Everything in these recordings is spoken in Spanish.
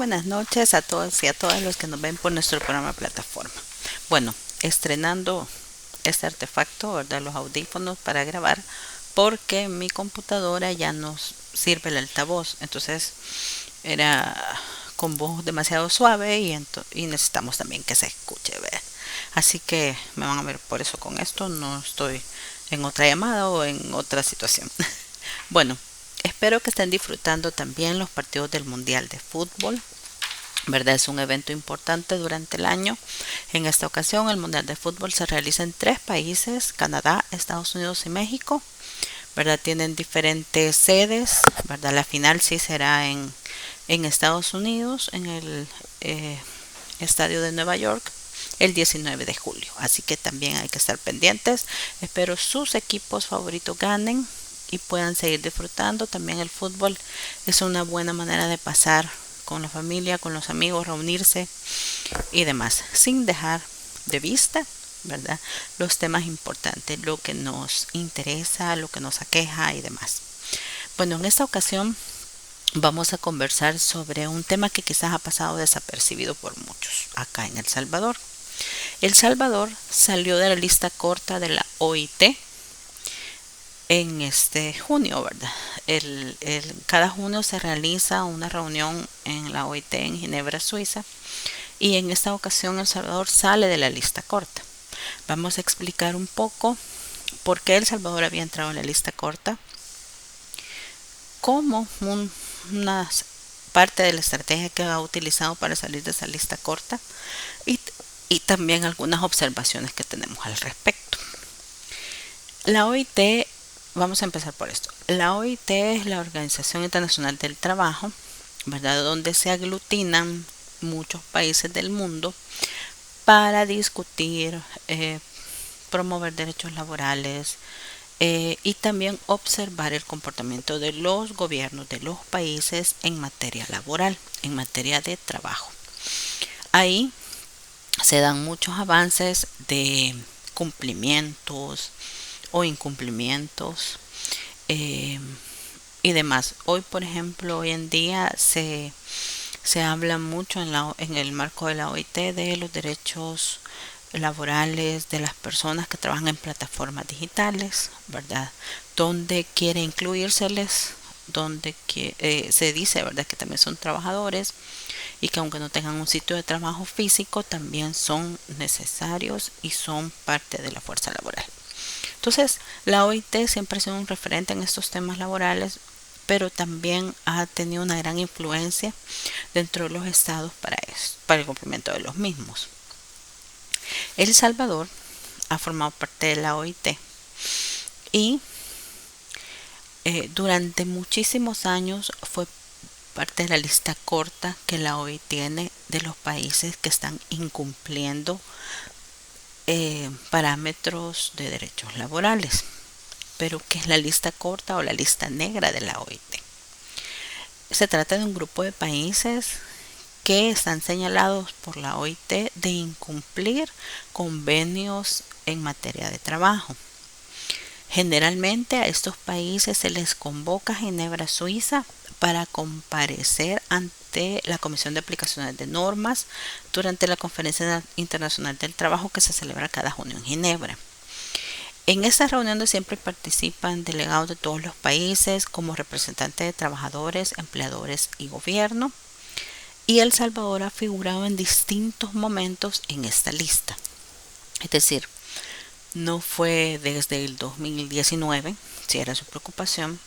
buenas noches a todos y a todas los que nos ven por nuestro programa plataforma. Bueno, estrenando este artefacto, ¿verdad? Los audífonos para grabar, porque mi computadora ya nos sirve el altavoz. Entonces era con voz demasiado suave y necesitamos también que se escuche, ¿verdad? Así que me van a ver por eso con esto. No estoy en otra llamada o en otra situación. Bueno, espero que estén disfrutando también los partidos del Mundial de Fútbol. ¿Verdad? Es un evento importante durante el año. En esta ocasión, el Mundial de Fútbol se realiza en tres países: Canadá, Estados Unidos y México. ¿Verdad? Tienen diferentes sedes. ¿Verdad? La final sí será en Estados Unidos, en el estadio de Nueva York, el 19 de julio. Así que también hay que estar pendientes. Espero sus equipos favoritos ganen y puedan seguir disfrutando. También el fútbol es una buena manera de pasar con la familia, con los amigos, reunirse y demás, sin dejar de vista, ¿verdad? Los temas importantes, lo que nos interesa, lo que nos aqueja y demás. Bueno, en esta ocasión vamos a conversar sobre un tema que quizás ha pasado desapercibido por muchos acá en El Salvador. El Salvador salió de la lista corta de la OIT en este junio, ¿verdad? Cada junio se realiza una reunión en la OIT en Ginebra, Suiza, y en esta ocasión El Salvador sale de la lista corta. Vamos a explicar un poco por qué El Salvador había entrado en la lista corta, cómo una parte de la estrategia que ha utilizado para salir de esa lista corta y, y también algunas observaciones que tenemos al respecto. La OIT, vamos a empezar por esto. La OIT es la Organización Internacional del Trabajo, ¿verdad? Donde se aglutinan muchos países del mundo para discutir, promover derechos laborales, y también observar el comportamiento de los gobiernos de los países en materia laboral, en materia de trabajo. Ahí se dan muchos avances de cumplimientos o incumplimientos, eh, y demás. Hoy, por ejemplo, hoy en día se habla mucho en el marco de la OIT de los derechos laborales de las personas que trabajan en plataformas digitales, ¿verdad? Donde quiere incluírseles, se dice, ¿verdad?, que también son trabajadores y que aunque no tengan un sitio de trabajo físico, también son necesarios y son parte de la fuerza laboral. Entonces, la OIT siempre ha sido un referente en estos temas laborales, pero también ha tenido una gran influencia dentro de los estados para el cumplimiento de los mismos. El Salvador ha formado parte de la OIT y durante muchísimos años fue parte de la lista corta que la OIT tiene de los países que están incumpliendo parámetros de derechos laborales. Pero ¿qué es la lista corta o la lista negra de la OIT? Se trata de un grupo de países que están señalados por la OIT de incumplir convenios en materia de trabajo. Generalmente a estos países se les convoca a Ginebra, Suiza, para comparecer ante la Comisión de Aplicaciones de Normas durante la Conferencia Internacional del Trabajo que se celebra cada junio en Ginebra. En esta reunión siempre participan delegados de todos los países como representantes de trabajadores, empleadores y gobierno. Y El Salvador ha figurado en distintos momentos en esta lista. Es decir, no fue desde el 2019, si era su preocupación,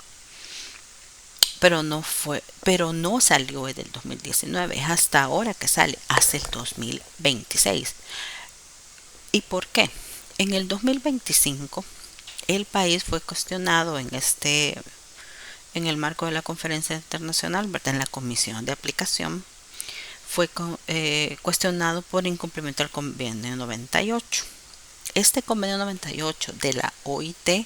pero no salió desde el 2019, es hasta ahora que sale, hasta el 2026. ¿Y por qué? En el 2025 el país fue cuestionado en el marco de la conferencia internacional, ¿verdad?, en la comisión de aplicación, fue cuestionado por incumplimiento del convenio 98. Este convenio 98 de la OIT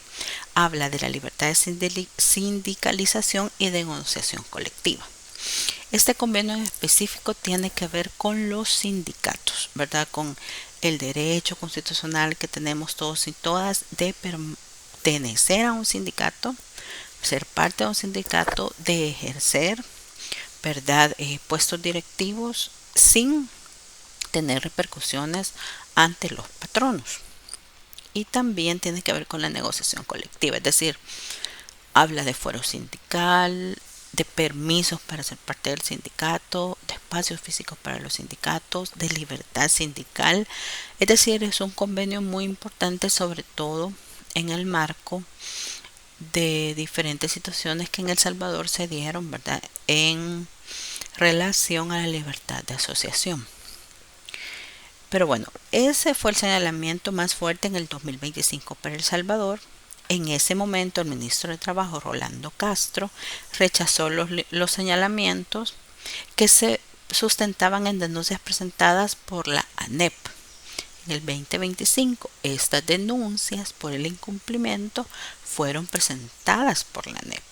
habla de la libertad de sindicalización y de negociación colectiva. Este convenio en específico tiene que ver con los sindicatos, ¿verdad?, con el derecho constitucional que tenemos todos y todas de pertenecer a un sindicato, ser parte de un sindicato, de ejercer ¿verdad? Puestos directivos sin tener repercusiones ante los patronos. Y también tiene que ver con la negociación colectiva, es decir, habla de fuero sindical, de permisos para ser parte del sindicato, de espacios físicos para los sindicatos, de libertad sindical. Es decir, es un convenio muy importante, sobre todo en el marco de diferentes situaciones que en El Salvador se dieron, ¿verdad?, en relación a la libertad de asociación. Pero bueno, ese fue el señalamiento más fuerte en el 2025 para El Salvador. En ese momento el ministro de Trabajo, Rolando Castro, rechazó los señalamientos que se sustentaban en denuncias presentadas por la ANEP. En el 2025, estas denuncias por el incumplimiento fueron presentadas por la ANEP.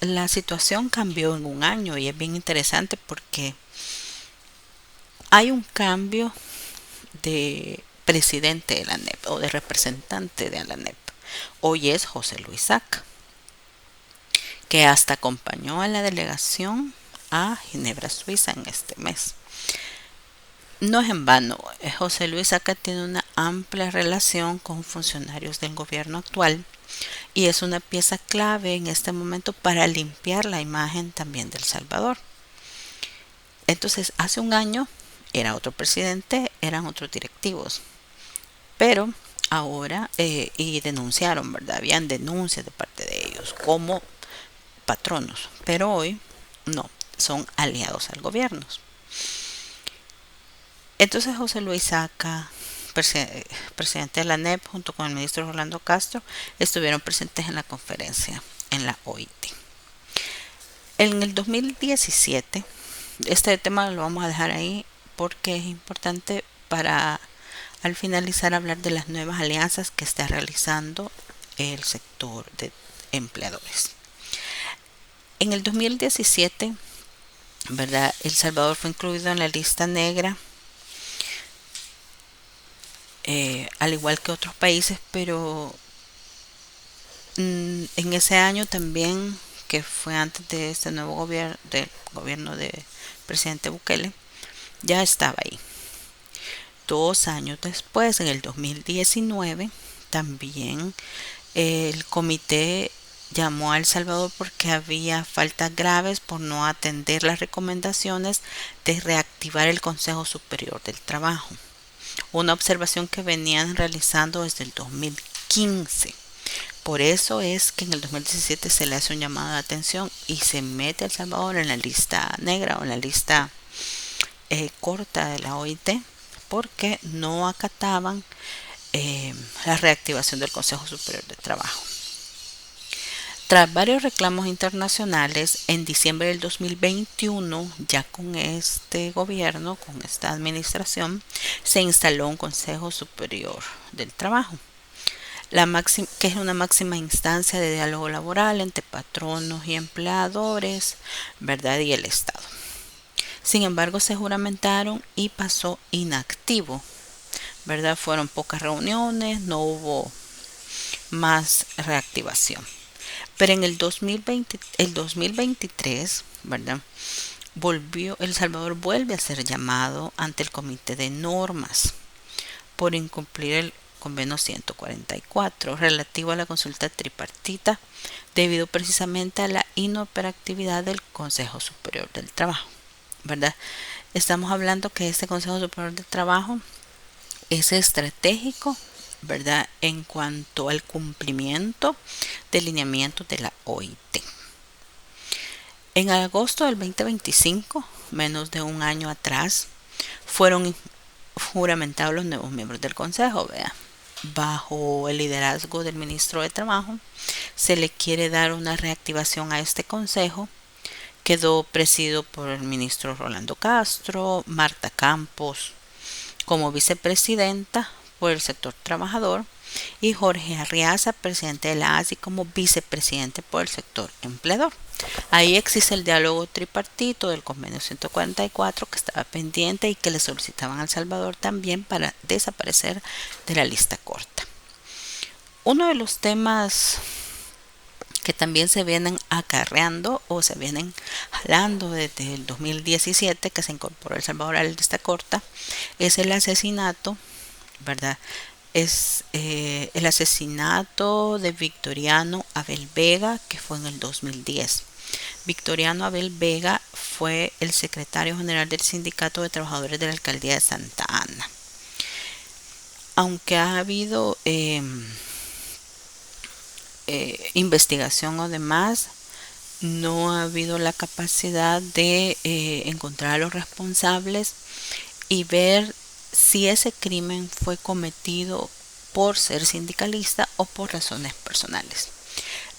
La situación cambió en un año y es bien interesante porque hay un cambio de presidente de la ANEP o de representante de la ANEP. Hoy es José Luis Saca, que hasta acompañó a la delegación a Ginebra, Suiza en este mes. No es en vano, José Luis Saca tiene una amplia relación con funcionarios del gobierno actual y es una pieza clave en este momento para limpiar la imagen también de El Salvador. Entonces, hace un año era otro presidente, eran otros directivos, pero ahora y denunciaron, ¿verdad? Habían denuncias de parte de ellos como patronos, pero hoy no, son aliados al gobierno. Entonces José Luis Saca, presidente de la ANEP, junto con el ministro Rolando Castro, estuvieron presentes en la conferencia en la OIT. En el 2017, este tema lo vamos a dejar ahí porque es importante para al finalizar hablar de las nuevas alianzas que está realizando el sector de empleadores. En el 2017, ¿verdad?, El Salvador fue incluido en la lista negra, al igual que otros países, pero en ese año también, que fue antes de este nuevo gobierno, del gobierno del presidente Bukele, ya estaba ahí. 2 años después, en el 2019, también el comité llamó a El Salvador porque había faltas graves por no atender las recomendaciones de reactivar el Consejo Superior del Trabajo. Una observación que venían realizando desde el 2015. Por eso es que en el 2017 se le hace un llamado de atención y se mete a El Salvador en la lista negra o en la lista corta de la OIT, porque no acataban la reactivación del Consejo Superior de Trabajo. Tras varios reclamos internacionales, en diciembre del 2021, ya con este gobierno, con esta administración, se instaló un Consejo Superior del Trabajo, que es una máxima instancia de diálogo laboral entre patronos y empleadores, ¿verdad?, y el Estado. Sin embargo, se juramentaron y pasó inactivo, ¿verdad? Fueron pocas reuniones, no hubo más reactivación. Pero en el 2023, ¿verdad?, El Salvador vuelve a ser llamado ante el Comité de Normas por incumplir el convenio 144 relativo a la consulta tripartita, debido precisamente a la inoperatividad del Consejo Superior del Trabajo, ¿verdad? Estamos hablando que este Consejo Superior del Trabajo es estratégico, ¿verdad?, en cuanto al cumplimiento de lineamientos de la OIT. En agosto del 2025, menos de un año atrás, fueron juramentados los nuevos miembros del Consejo, ¿verdad? Bajo el liderazgo del ministro de Trabajo, se le quiere dar una reactivación a este Consejo. Quedó presidido por el ministro Rolando Castro, Marta Campos como vicepresidenta por el sector trabajador y Jorge Arriaza, presidente de la ASI, como vicepresidente por el sector empleador. Ahí existe el diálogo tripartito del convenio 144 que estaba pendiente y que le solicitaban a El Salvador también para desaparecer de la lista corta. Uno de los temas que también se vienen acarreando o se vienen jalando desde el 2017 que se incorporó El Salvador a la lista corta, es el asesinato, ¿verdad? Es el asesinato de Victoriano Abel Vega, que fue en el 2010. Victoriano Abel Vega fue el secretario general del Sindicato de Trabajadores de la Alcaldía de Santa Ana. Aunque ha habido investigación o demás, no ha habido la capacidad de encontrar a los responsables y ver si ese crimen fue cometido por ser sindicalista o por razones personales.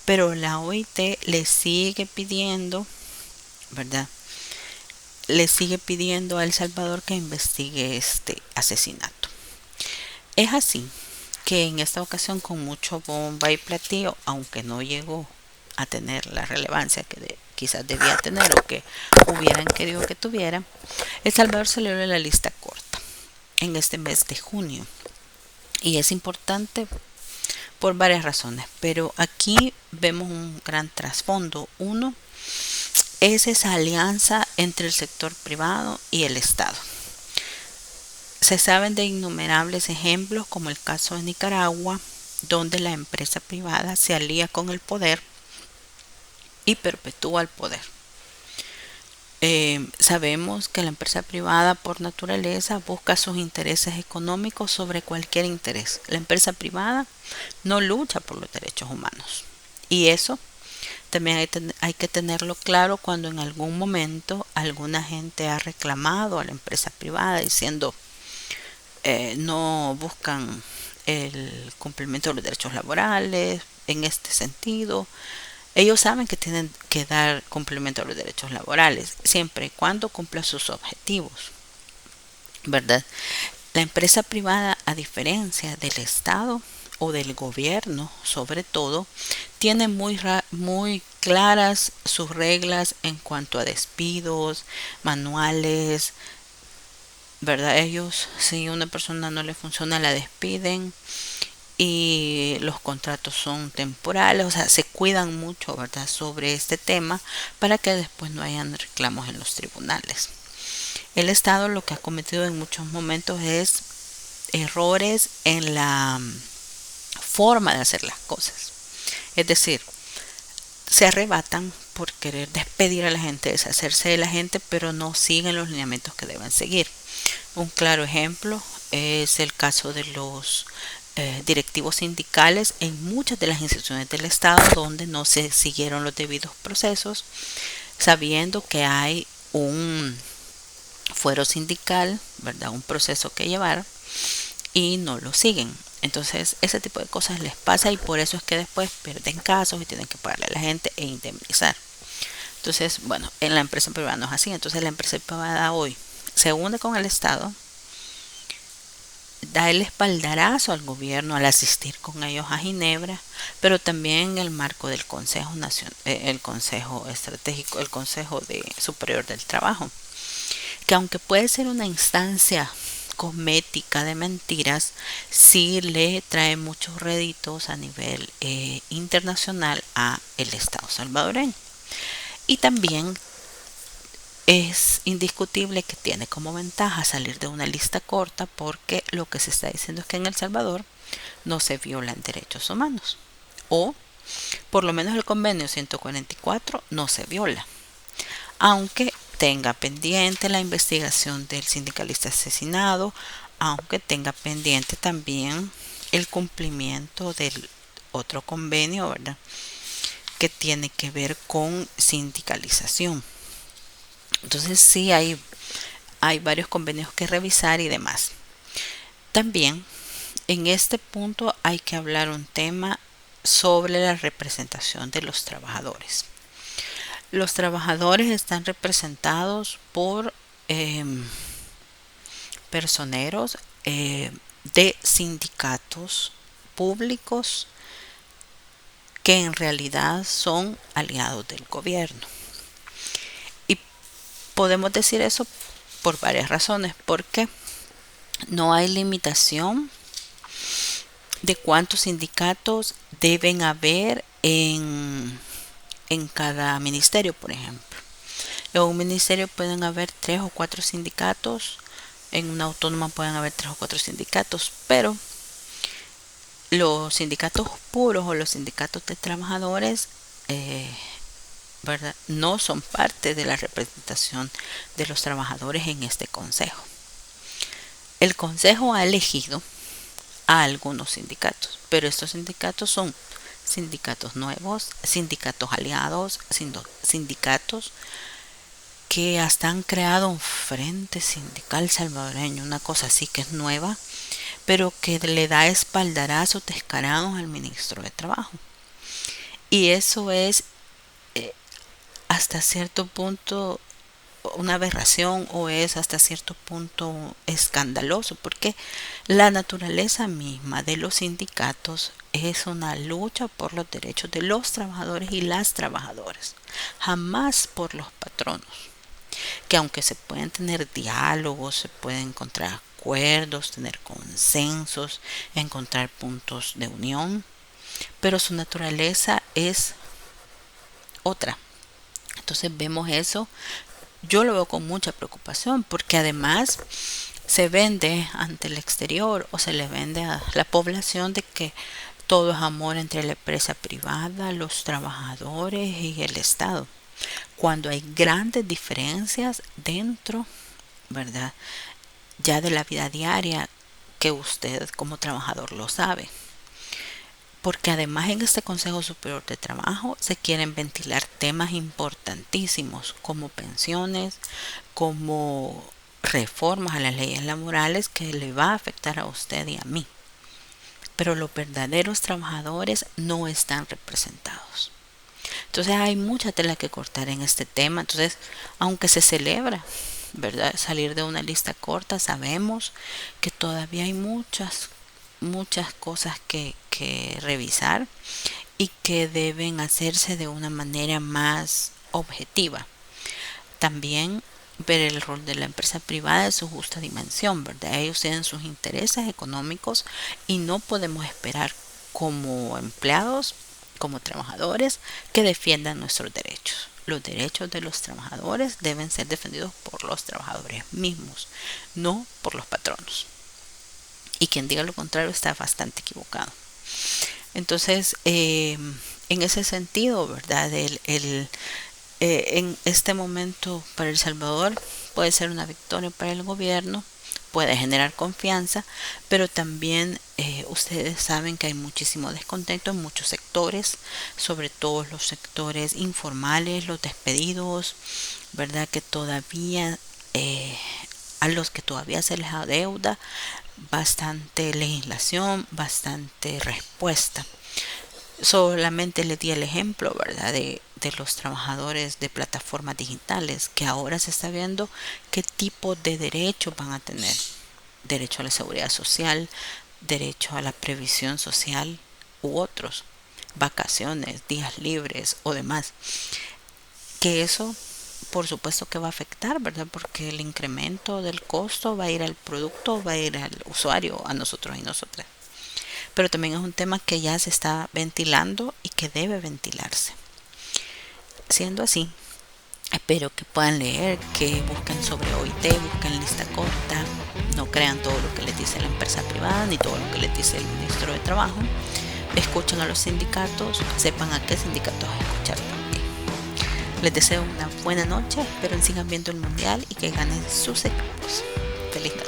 Pero la OIT le sigue pidiendo, ¿verdad? Le sigue pidiendo a El Salvador que investigue este asesinato. Es así que en esta ocasión, con mucho bomba y platillo, aunque no llegó a tener la relevancia que quizás debía tener o que hubieran querido que tuviera, El Salvador salió de la lista corta en este mes de junio. Y es importante por varias razones, pero aquí vemos un gran trasfondo. Uno es esa alianza entre el sector privado y el Estado. Se saben de innumerables ejemplos, como el caso de Nicaragua, donde la empresa privada se alía con el poder y perpetúa el poder. Sabemos que la empresa privada por naturaleza busca sus intereses económicos sobre cualquier interés. La empresa privada no lucha por los derechos humanos. Y eso también hay que tenerlo claro cuando en algún momento alguna gente ha reclamado a la empresa privada diciendo no buscan el cumplimiento de los derechos laborales en este sentido. Ellos saben que tienen que dar cumplimiento a los derechos laborales siempre y cuando cumpla sus objetivos, ¿verdad? La empresa privada, a diferencia del Estado o del gobierno, sobre todo, tiene muy claras sus reglas en cuanto a despidos, manuales, ¿verdad? Ellos, si una persona no le funciona, la despiden y los contratos son temporales, o sea, se cuidan mucho, ¿verdad?, sobre este tema para que después no hayan reclamos en los tribunales. El Estado lo que ha cometido en muchos momentos es errores en la forma de hacer las cosas. Es decir, se arrebatan por querer despedir a la gente, deshacerse de la gente, pero no siguen los lineamientos que deben seguir. Un claro ejemplo es el caso de los directivos sindicales en muchas de las instituciones del Estado donde no se siguieron los debidos procesos, sabiendo que hay un fuero sindical, ¿verdad? Un proceso que llevar y no lo siguen. Entonces, ese tipo de cosas les pasa y por eso es que después pierden casos y tienen que pagarle a la gente e indemnizar. Entonces, bueno, en la empresa privada no es así. Entonces, la empresa privada hoy se une con el Estado, da el espaldarazo al gobierno al asistir con ellos a Ginebra, pero también en el marco del Consejo Nacional, el Consejo Estratégico, el Consejo Superior del Trabajo, que aunque puede ser una instancia cosmética de mentiras, sí le trae muchos réditos a nivel internacional a el Estado salvadoreño. Y también es indiscutible que tiene como ventaja salir de una lista corta porque lo que se está diciendo es que en El Salvador no se violan derechos humanos, o por lo menos el convenio 144 no se viola, aunque tenga pendiente la investigación del sindicalista asesinado, aunque tenga pendiente también el cumplimiento del otro convenio, ¿verdad?, que tiene que ver con sindicalización. Entonces sí hay varios convenios que revisar y demás. También en este punto hay que hablar un tema sobre la representación de los trabajadores. Los trabajadores están representados por personeros de sindicatos públicos que en realidad son aliados del gobierno. Y podemos decir eso por varias razones, porque no hay limitación de cuántos sindicatos deben haber en cada ministerio, por ejemplo. En un ministerio pueden haber 3 o 4 sindicatos, en una autónoma pueden haber 3 o 4 sindicatos, pero los sindicatos puros o los sindicatos de trabajadores, eh, ¿verdad?, no son parte de la representación de los trabajadores en este consejo. El consejo ha elegido a algunos sindicatos, pero estos sindicatos son sindicatos nuevos, sindicatos aliados, sindicatos que hasta han creado un frente sindical salvadoreño, una cosa así que es nueva, pero que le da espaldarazos descarados al ministro de Trabajo. Y eso es hasta cierto punto una aberración, o es hasta cierto punto escandaloso, porque la naturaleza misma de los sindicatos es una lucha por los derechos de los trabajadores y las trabajadoras, jamás por los patronos, que aunque se pueden tener diálogos, se pueden encontrar acuerdos, tener consensos, encontrar puntos de unión, pero su naturaleza es otra. Entonces vemos eso, yo lo veo con mucha preocupación, porque además se vende ante el exterior, o se le vende a la población, de que todo es amor entre la empresa privada, los trabajadores y el Estado, cuando hay grandes diferencias dentro, ¿verdad?, ya de la vida diaria, que usted como trabajador lo sabe. Porque además en este Consejo Superior de Trabajo se quieren ventilar temas importantísimos como pensiones, como reformas a las leyes laborales que le va a afectar a usted y a mí. Pero los verdaderos trabajadores no están representados. Entonces hay mucha tela que cortar en este tema. Entonces, aunque se celebra, ¿verdad?, salir de una lista corta, sabemos que todavía hay muchas cosas que revisar, y que deben hacerse de una manera más objetiva. También ver el rol de la empresa privada en su justa dimensión, ¿verdad? Ellos tienen sus intereses económicos y no podemos esperar como empleados, como trabajadores, que defiendan nuestros derechos. Los derechos de los trabajadores deben ser defendidos por los trabajadores mismos, no por los patronos. Y quien diga lo contrario está bastante equivocado. Entonces, en ese sentido, ¿verdad?, en este momento para El Salvador puede ser una victoria para el gobierno, puede generar confianza, pero también ustedes saben que hay muchísimo descontento en muchos sectores, sobre todo los sectores informales, los despedidos, ¿verdad?, que todavía a los que todavía se les adeuda bastante legislación, bastante respuesta. Solamente les di el ejemplo, ¿verdad?, de los trabajadores de plataformas digitales, que ahora se está viendo qué tipo de derechos van a tener. Derecho a la seguridad social, derecho a la previsión social u otros, vacaciones, días libres o demás. Que eso, por supuesto que va a afectar, ¿verdad? Porque el incremento del costo va a ir al producto, va a ir al usuario, a nosotros y nosotras. Pero también es un tema que ya se está ventilando y que debe ventilarse. Siendo así, espero que puedan leer, que busquen sobre OIT, busquen lista corta, no crean todo lo que les dice la empresa privada ni todo lo que les dice el ministro de Trabajo. Escuchen a los sindicatos, sepan a qué sindicatos escuchar también. Les deseo una buena noche, espero que sigan viendo el mundial y que ganen sus equipos. Feliz noche.